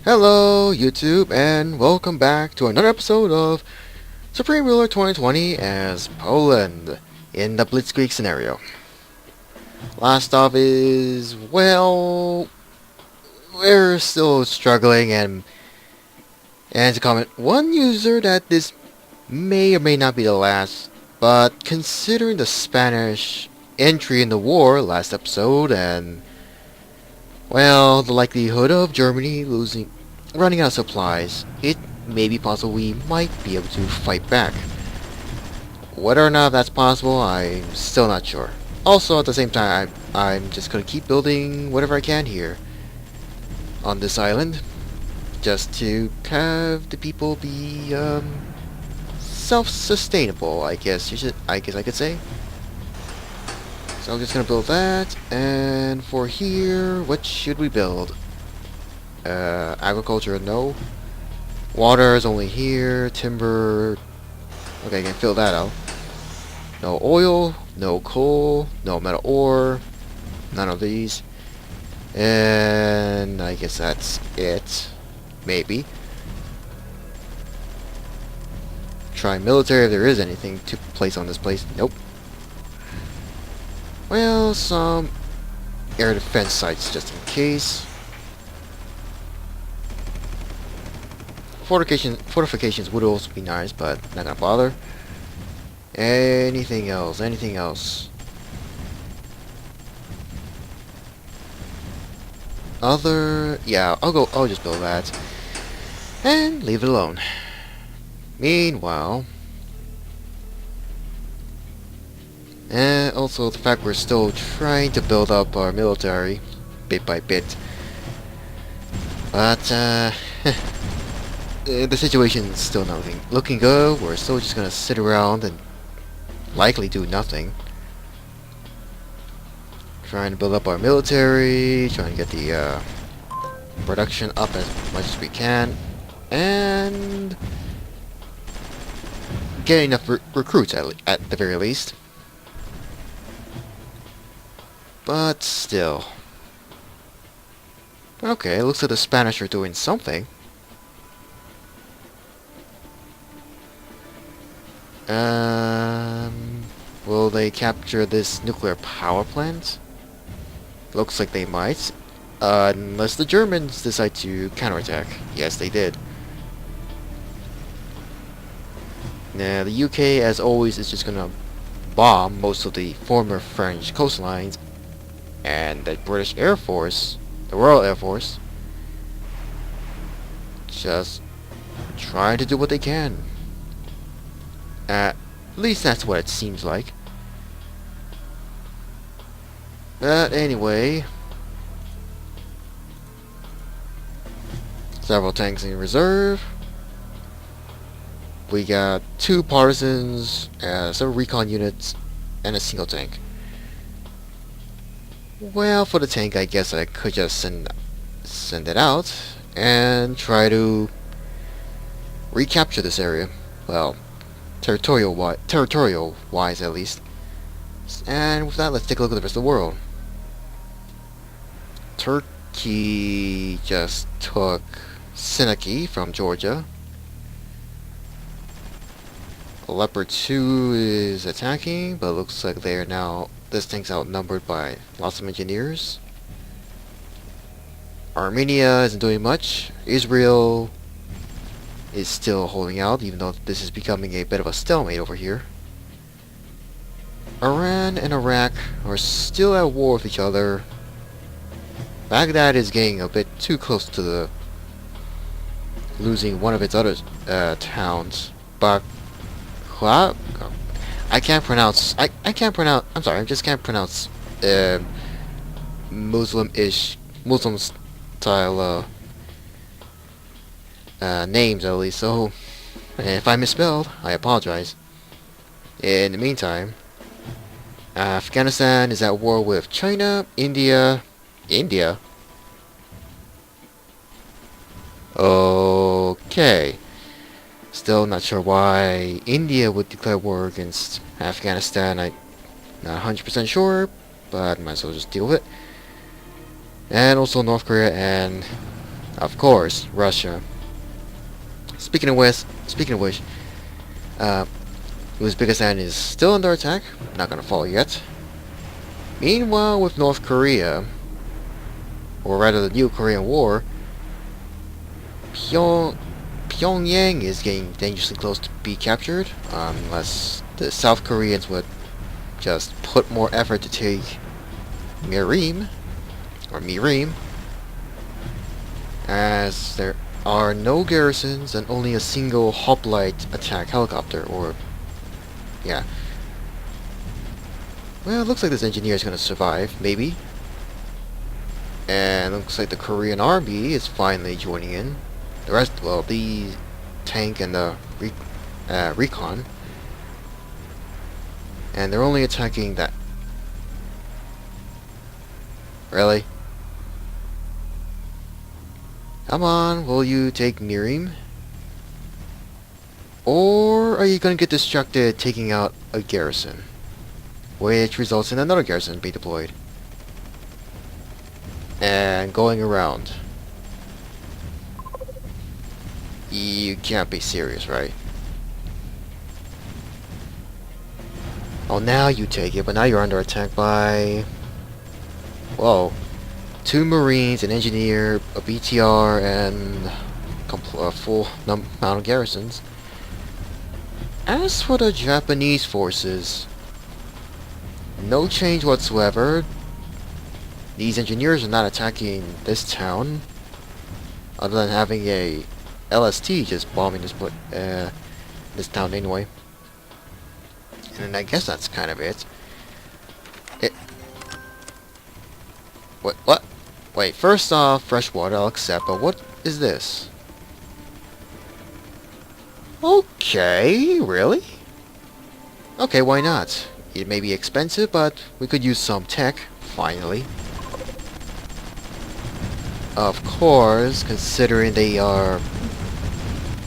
Hello, YouTube, and welcome back to another episode of Supreme Ruler 2020 as Poland in the Blitzkrieg scenario. Last off is, well, we're still struggling, and to comment, one user that this may or may not be the last, but considering the Spanish entry in the war last episode and, well, the likelihood of Germany running out of supplies, it may be possible we might be able to fight back. Whether or not that's possible, I'm still not sure. Also, at the same time, I'm just gonna keep building whatever I can here on this island, just to have the people be self-sustainable. I guess I could say. So I'm just gonna build that, and for here, what should we build? Agriculture, no. Water is only here. Timber, okay, I can fill that out. No oil, no coal, no metal ore, none of these. And I guess that's it. Maybe. Try military if there is anything to place on this place. Nope. Well, some air defense sites just in case. Fortifications would also be nice, but not gonna bother. Anything else? Anything else? Yeah, I'll just build that. And leave it alone. Meanwhile, and also the fact we're still trying to build up our military bit by bit. But, the situation's still not looking good. We're still just gonna sit around and likely do nothing. Trying to build up our military, trying to get the production up as much as we can, and get enough recruits at the very least. But still. Okay, looks like the Spanish are doing something. Will they capture this nuclear power plant? Looks like they might. Unless the Germans decide to counterattack. Yes, they did. Now, the UK, as always, is just gonna bomb most of the former French coastlines. And the British Air Force, the Royal Air Force, just trying to do what they can. At least that's what it seems like. But anyway, several tanks in reserve. We got 2 partisans, several recon units, and a single tank. Well, for the tank, I guess I could just send it out and try to recapture this area. Well, territorial-wise at least. And with that, let's take a look at the rest of the world. Turkey just took Sinaki from Georgia. Leopard 2 is attacking, but it looks like they are now, this thing's outnumbered by lots of engineers. Armenia isn't doing much. Israel is still holding out, even though this is becoming a bit of a stalemate over here. Iran and Iraq are still at war with each other. Baghdad is getting a bit too close to the losing one of its other towns. But I can't pronounce. I'm sorry. I just can't pronounce Muslim style names at least. So if I misspelled, I apologize. In the meantime, Afghanistan is at war with China, India. Okay. Still not sure why India would declare war against Afghanistan. I'm not 100% sure, but might as well just deal with it. And also North Korea and Of course, Russia. Speaking of which, Uzbekistan is still under attack. Not gonna fall yet. Meanwhile, with North Korea, or rather the new Korean War, Pyongyang is getting dangerously close to be captured, unless the South Koreans would just put more effort to take Mirim, as there are no garrisons and only a single hoplite attack helicopter, or yeah. Well, it looks like this engineer is going to survive, maybe. And looks like the Korean army is finally joining in. The rest, well, the tank and the recon. And they're only attacking that. Really? Come on, will you take Mirim? Or are you going to get distracted taking out a garrison? Which results in another garrison being deployed. And going around. You can't be serious, right? Oh, now you take it, but now you're under attack by... Whoa. 2 Marines, an engineer, a BTR, and a full amount of garrisons. As for the Japanese forces, no change whatsoever. These engineers are not attacking this town, other than having a LST just bombing this town anyway. And I guess that's kind of it. What? Wait, first off, fresh water I'll accept, but what is this? Okay, really? Okay, why not? It may be expensive, but we could use some tech, finally. Of course, considering they are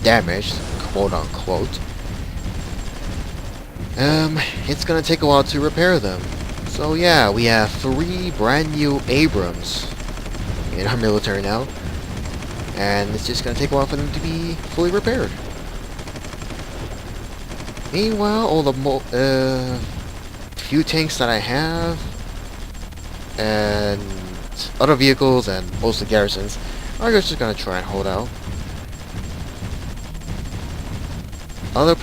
damaged, quote unquote, it's gonna take a while to repair them. So yeah, we have 3 brand new Abrams in our military now, and it's just gonna take a while for them to be fully repaired. Meanwhile, all the few tanks that I have, and other vehicles, and most of the garrisons, are just gonna try and hold out. Other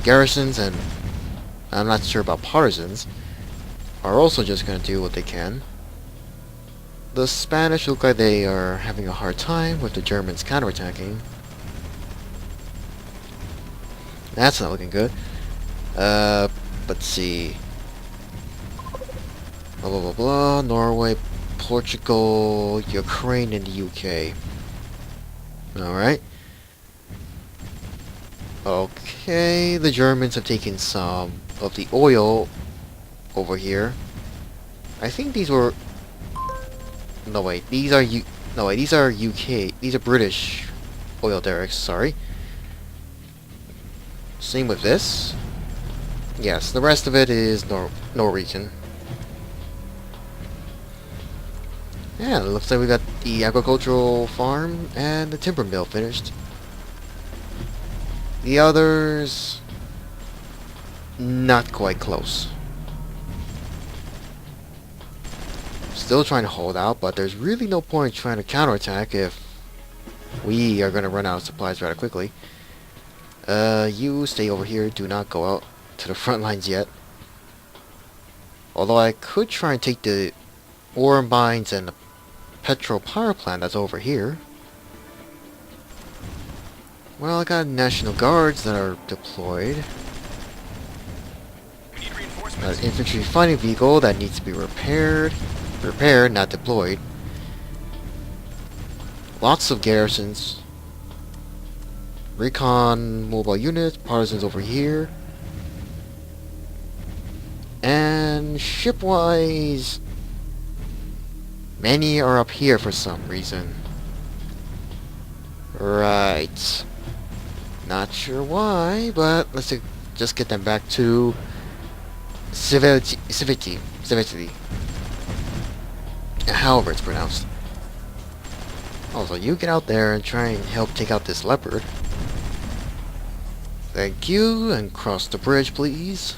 garrisons, and I'm not sure about partisans, are also just gonna do what they can. The Spanish look like they are having a hard time with the Germans counterattacking. That's not looking good. Let's see. Blah blah blah blah. Norway, Portugal, Ukraine, and the UK. Alright. Okay, the Germans have taken some of the oil over here. I think these were... No wait, these are these are UK. These are British oil derricks, sorry. Same with this. Yes, the rest of it is Norwegian. Yeah, it looks like we got the agricultural farm and the timber mill finished. The others... not quite close. Still trying to hold out, but there's really no point trying to counterattack if we are going to run out of supplies rather quickly. You stay over here, do not go out to the front lines yet. Although I could try and take the ore mines and the petrol power plant that's over here. Well, I got National Guards that are deployed. An infantry fighting vehicle that needs to be repaired. Repaired, not deployed. Lots of garrisons. Recon mobile units, partisans over here. And ship-wise, many are up here for some reason. Right. Not sure why, but let's just get them back to civility. However it's pronounced. Also, you get out there and try and help take out this leopard. Thank you, and cross the bridge, please.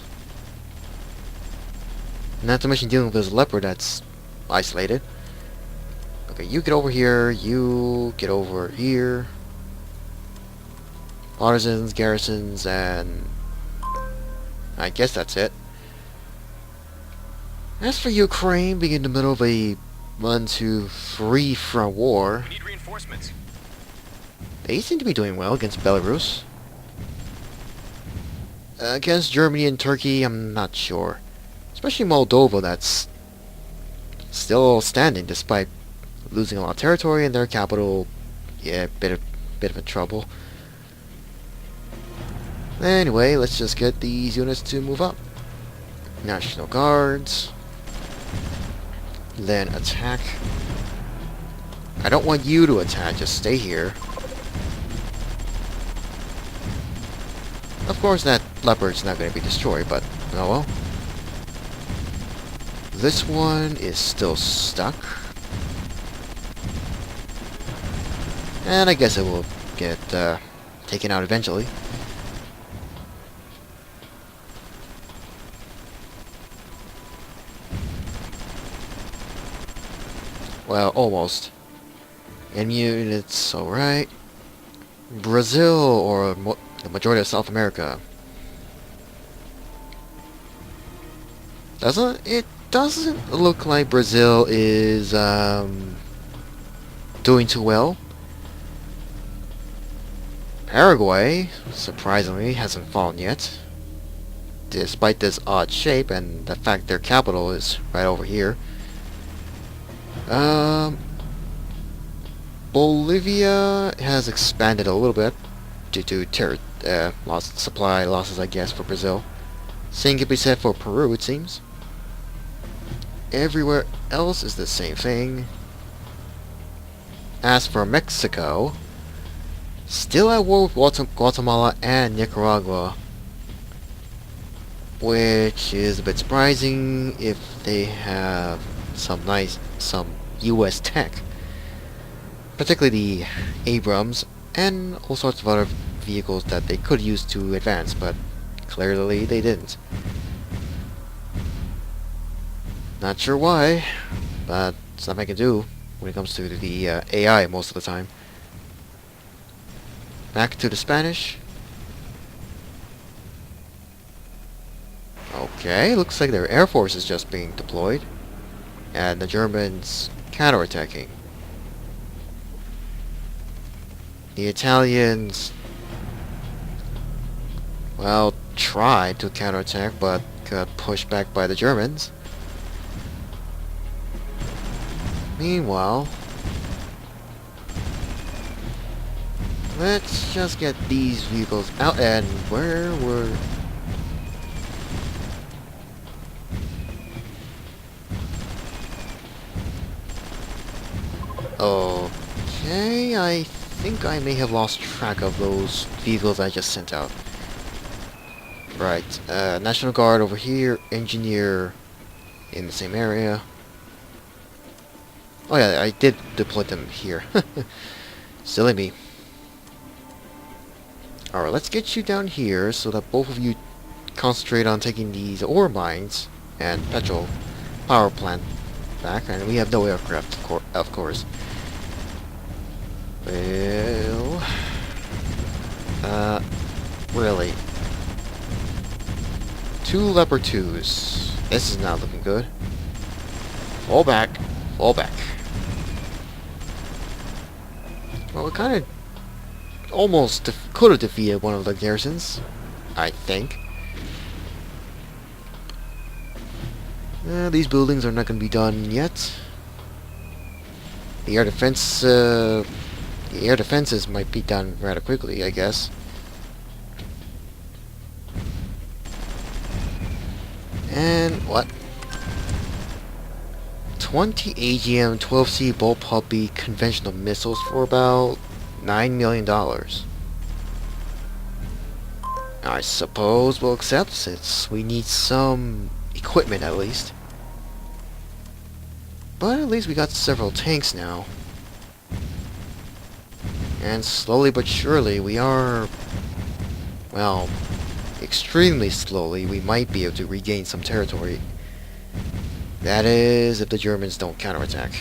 Not to mention dealing with this leopard that's isolated. Okay, you get over here, you get over here. Artisans, garrisons, and I guess that's it. As for Ukraine, being in the middle of a 1, 2, 3 front war, We need reinforcements. they seem to be doing well against Belarus. Against Germany and Turkey, I'm not sure. Especially Moldova, that's still standing despite losing a lot of territory in their capital. Yeah, bit of a trouble. Anyway, let's just get these units to move up. National Guards. Then attack. I don't want you to attack, just stay here. Of course, that leopard's not going to be destroyed, but oh well. This one is still stuck. And I guess it will get taken out eventually. Well, almost. Enemy units, alright. Brazil, or the majority of South America. It doesn't look like Brazil is doing too well. Paraguay, surprisingly, hasn't fallen yet. Despite this odd shape and the fact their capital is right over here. Bolivia has expanded a little bit due to supply losses, I guess, for Brazil. Same can be said for Peru, it seems. Everywhere else is the same thing. As for Mexico, still at war with Guatemala and Nicaragua, which is a bit surprising if they have some US tech, particularly the Abrams and all sorts of other vehicles that they could use to advance, but clearly they didn't. Not sure why, but it's nothing I can do when it comes to the AI most of the time. Back to the Spanish. Okay, looks like their air force is just being deployed, and the Germans counterattacking. The Italians, well, tried to counterattack, but got pushed back by the Germans. Meanwhile, let's just get these vehicles out. And where were... Okay, I think I may have lost track of those vehicles I just sent out. Right, National Guard over here, Engineer in the same area. Oh yeah, I did deploy them here. Silly me. Alright, let's get you down here so that both of you concentrate on taking these ore mines and petrol power plant back. And we have no aircraft, of course. Well... really. 2 Leopard 2s. This is not looking good. Fall back. Fall back. Well, we kind of almost could have defeated one of the garrisons, I think. These buildings are not going to be done yet. The air defenses might be done rather quickly, I guess. And what? 20 AGM 12C bullpuppy conventional missiles for about $9 million. I suppose we'll accept, since we need some equipment at least. But at least we got several tanks now. And slowly but surely, we are, well, extremely slowly, we might be able to regain some territory. That is, if the Germans don't counterattack.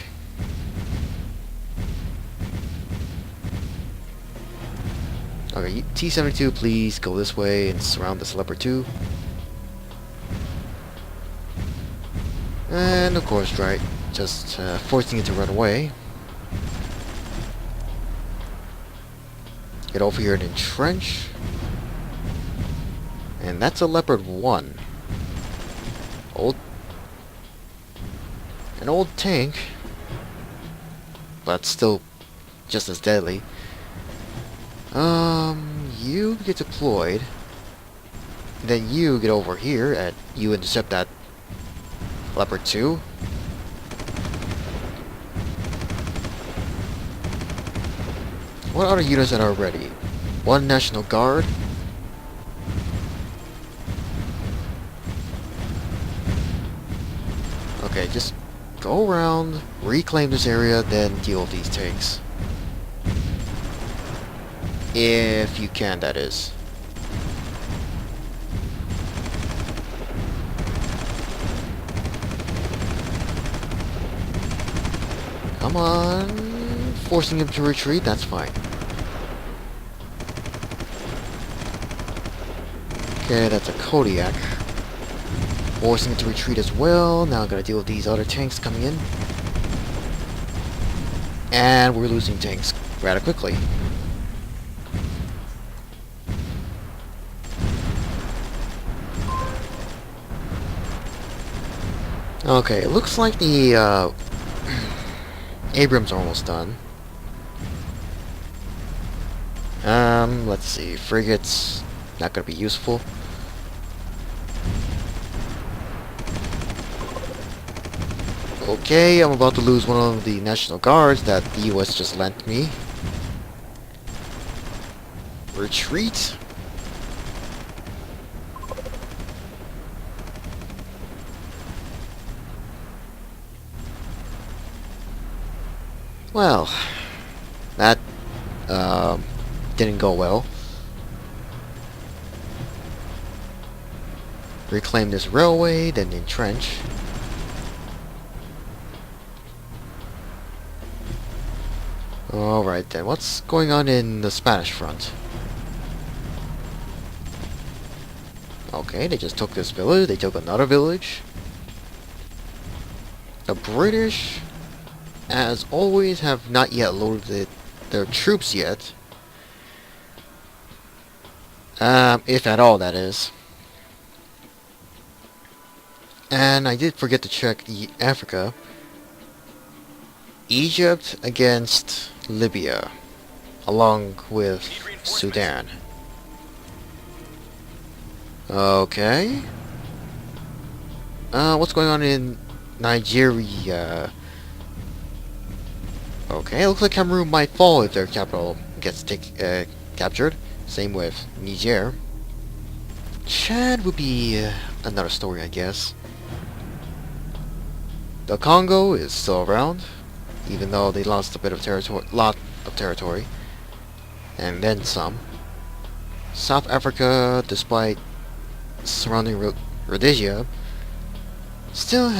Okay, T-72, please go this way and surround this Leopard 2. And of course, right, just forcing it to run away. Get over here and entrench. And that's a Leopard 1. An old tank, but still just as deadly. You get deployed. Then you get over here and you intercept that Leopard 2. What other units that are ready? One National Guard. Okay, just go around, reclaim this area, then deal with these tanks. If you can, that is. Come on. Forcing him to retreat, that's fine. Okay, that's a Kodiak. Forcing him to retreat as well. Now I'm gonna deal with these other tanks coming in. And we're losing tanks rather quickly. Okay, it looks like the Abrams are almost done. Let's see, frigates not gonna be useful. Okay, I'm about to lose one of the National Guards that the US just lent me. Retreat. Well, that didn't go well. Reclaim this railway, then entrench. Alright then, what's going on in the Spanish front? Okay, they just took this village, they took another village. The British, as always, have not yet loaded their troops yet. If at all, that is. And I did forget to check the Africa. Egypt against Libya, along with Sudan. Okay. What's going on in Nigeria? Okay, it looks like Cameroon might fall if their capital gets captured. Same with Niger. Chad would be another story, I guess. The Congo is still around, even though they lost a bit of territory, and then some. South Africa, despite surrounding Rhodesia, still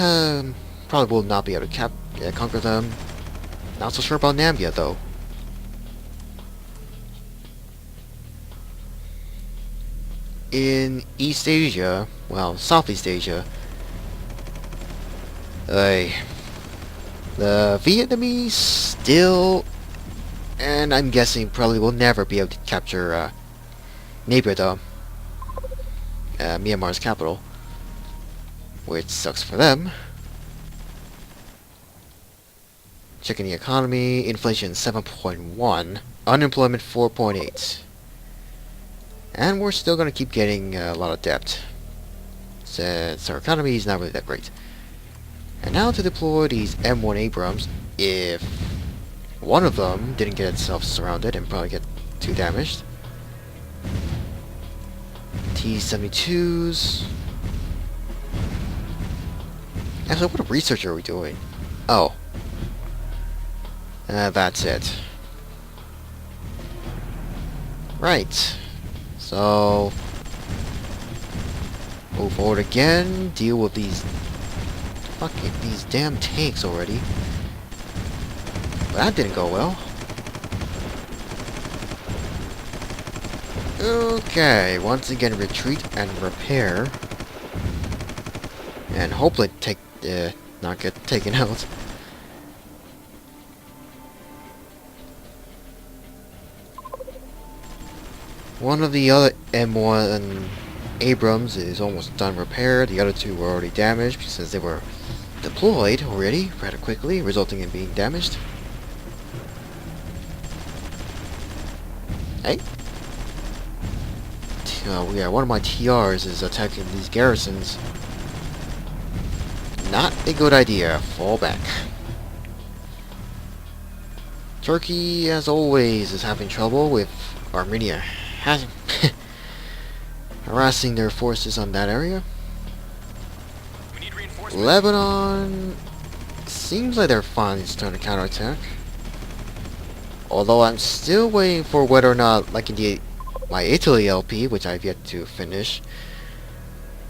probably will not be able to conquer them. Not so sure about Namibia, though. In East Asia, well, Southeast Asia, the Vietnamese still, and I'm guessing probably will never be able to capture Naypyidaw, Myanmar's capital, which sucks for them. Checking the economy, inflation 7.1, unemployment 4.8. And we're still going to keep getting a lot of debt, since our economy is not really that great. And now to deploy these M1 Abrams, if one of them didn't get itself surrounded and probably get too damaged. T-72s. Actually, what research are we doing? Oh. That's it. Right. So move forward again. Deal with these damn tanks already. But that didn't go well. Okay, once again retreat and repair. And hopefully not get taken out. One of the other M1 Abrams is almost done repaired. The other two were already damaged since they were deployed already rather quickly, resulting in being damaged. Hey. Yeah, one of my TRs is attacking these garrisons. Not a good idea. Fall back. Turkey, as always, is having trouble with Armenia harassing their forces on that area. We need reinforcements. Lebanon seems like they're finally starting to counterattack. Although I'm still waiting for whether or not, like in my Italy LP, which I've yet to finish,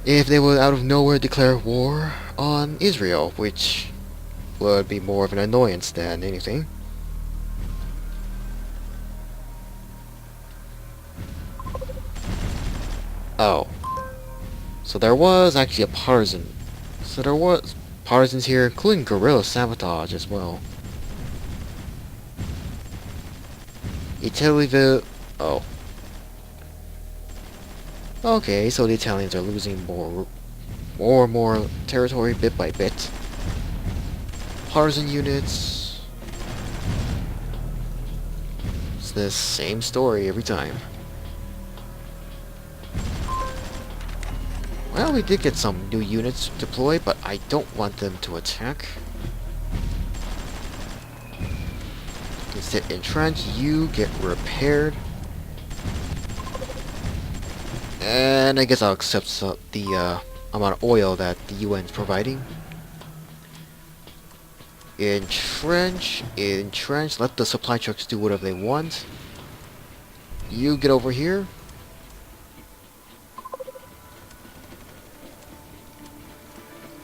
if they would out of nowhere declare war on Israel, which would be more of an annoyance than anything. Oh. So there was actually a partisan. So there was partisans here, including guerrilla sabotage as well. Italyville. Oh. Okay, so the Italians are losing more and more territory bit by bit. Partisan units. It's the same story every time. Well, we did get some new units deployed, but I don't want them to attack. Instead, entrench, you get repaired. And I guess I'll accept the amount of oil that the UN is providing. Entrench, let the supply trucks do whatever they want. You get over here.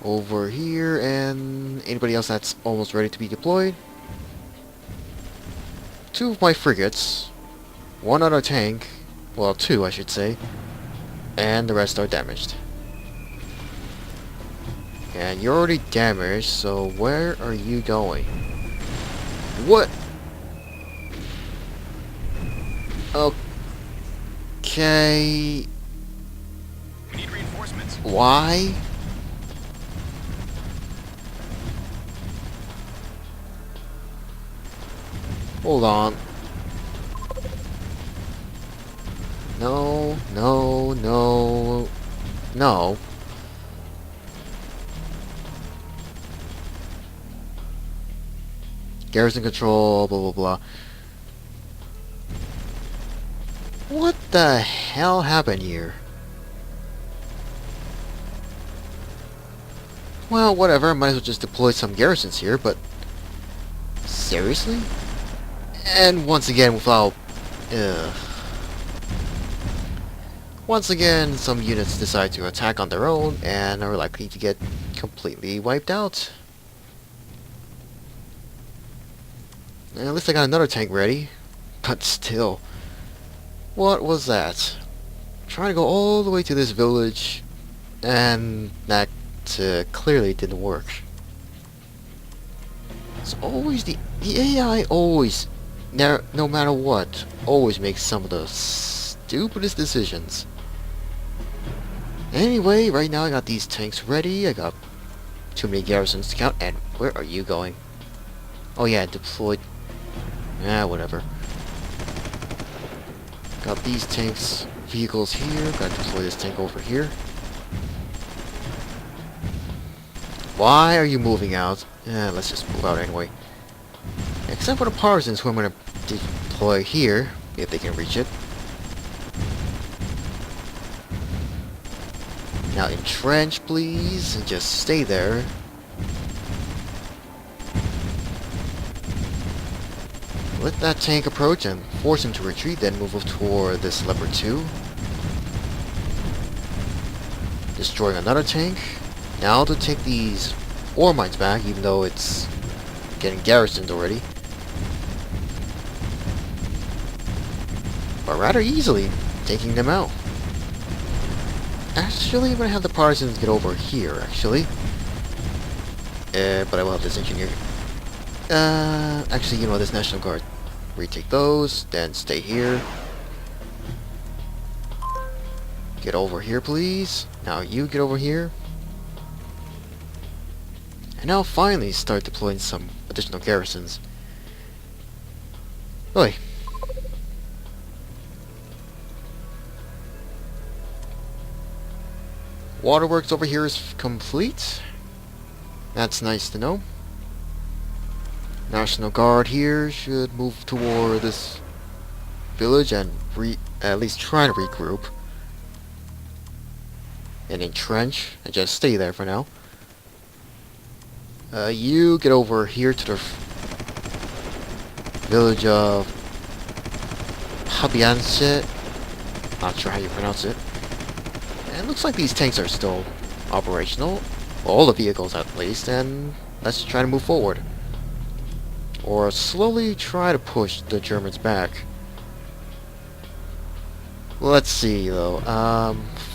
Over here, and anybody else that's almost ready to be deployed. Two of my frigates, one other tank, well, two I should say, and the rest are damaged. And you're already damaged, so where are you going? What? Okay. We need reinforcements. Why? Hold on. No, no, no, no. Garrison control, blah blah blah. What the hell happened here? Well, whatever, might as well just deploy some garrisons here, but seriously? And once again, without... Once again, some units decide to attack on their own and are likely to get completely wiped out. And at least I got another tank ready. But still. What was that? Trying to go all the way to this village, and that clearly didn't work. It's always the AI always, no matter what, always makes some of the stupidest decisions. Anyway, right now I got these tanks ready. I got too many garrisons to count. And where are you going? Oh yeah, deployed. Whatever. Got these tanks, vehicles here. Got to deploy this tank over here. Why are you moving out? Let's just move out anyway. Except for the partisans, who I'm going to deploy here, if they can reach it. Now entrench, please, and just stay there. Let that tank approach and force him to retreat, then move toward this Leopard 2. Destroying another tank. Now to take these ore mines back, even though it's getting garrisoned already. But rather easily taking them out. Actually, I'm gonna have the partisans get over here, actually. But I will have this engineer. Actually, you know, this National Guard. Retake those, then stay here. Get over here, please. Now you get over here. And now finally start deploying some additional garrisons. Oi. Waterworks over here is complete. That's nice to know. National Guard here should move toward this village and at least try to regroup. And entrench and just stay there for now. You get over here to the village of Pabianse. Not sure how you pronounce it. And it looks like these tanks are still operational. All the vehicles at least, and let's try to move forward. Or slowly try to push the Germans back. Let's see though.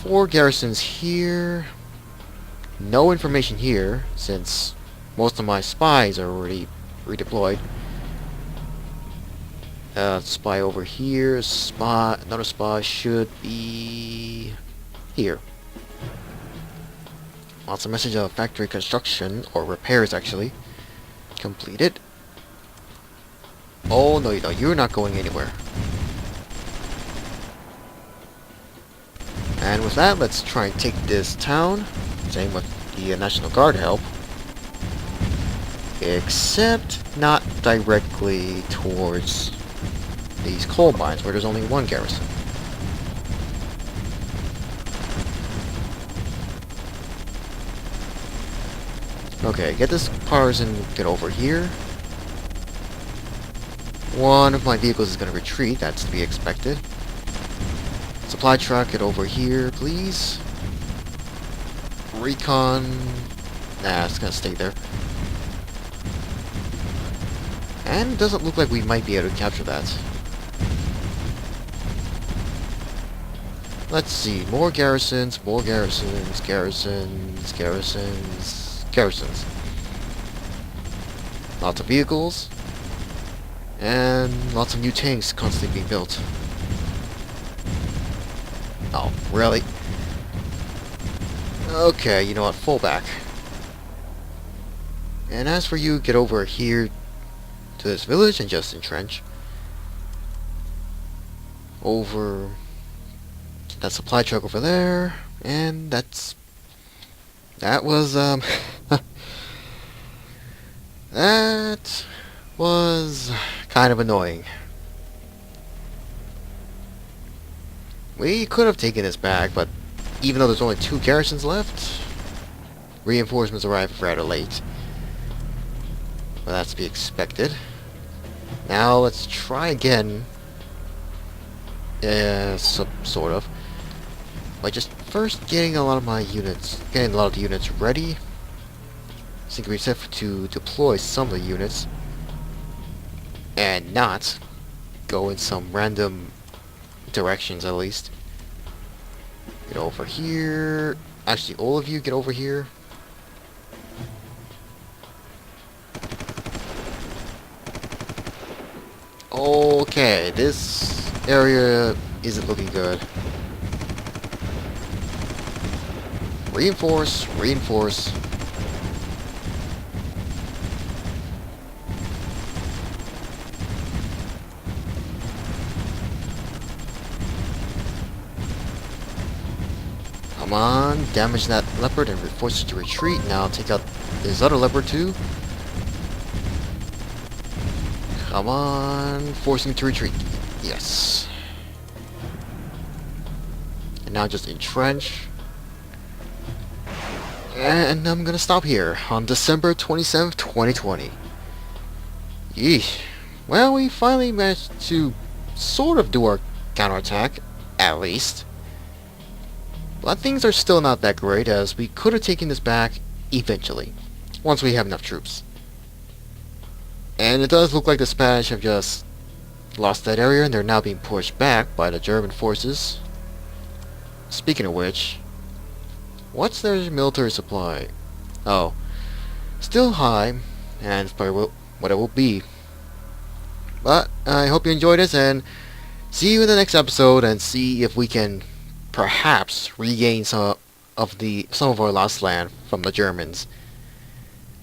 4 garrisons here. No information here, since most of my spies are already redeployed. Spy over here. Another spy should be here. Lots of message of factory construction, or repairs actually, completed. Oh no, you're not going anywhere. And with that, let's try and take this town. Same with the National Guard help. Except not directly towards these coal mines where there's only 1 garrison. Okay, get this partisan, get over here. One of my vehicles is going to retreat, that's to be expected. Supply truck, get over here, please. Recon, nah, it's going to stay there. And it doesn't look like we might be able to capture that. Let's see, more garrisons, garrisons. Lots of vehicles. And lots of new tanks constantly being built. Oh, really? Okay, you know what, fall back. And as for you, get over here to this village and just entrench. Over that supply truck over there, and that was that was kind of annoying. We could have taken this back, but even though there's only 2 garrisons left, reinforcements arrived rather late. But that's to be expected. Now let's try again. Sort of. By just first getting a lot of the units ready. I think we set to deploy some of the units. And not go in some random directions at least. Get over here. Actually, all of you get over here. Okay, this area isn't looking good. Reinforce, reinforce. Come on, damage that leopard and force it to retreat. Now take out this other leopard too. Come on, forcing it to retreat. Yes. And now just entrench. And I'm gonna stop here on December 27th, 2020. Yeesh. well, we finally managed to sort of do our counterattack, at least. But things are still not that great, as we could have taken this back eventually, once we have enough troops. And it does look like the Spanish have just lost that area, and they're now being pushed back by the German forces. Speaking of which, what's their military supply? Oh, still high, and it's probably what it will be. But I hope you enjoyed this, and see you in the next episode, and see if we can perhaps regain some of our lost land from the Germans.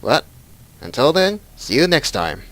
But until then, see you next time.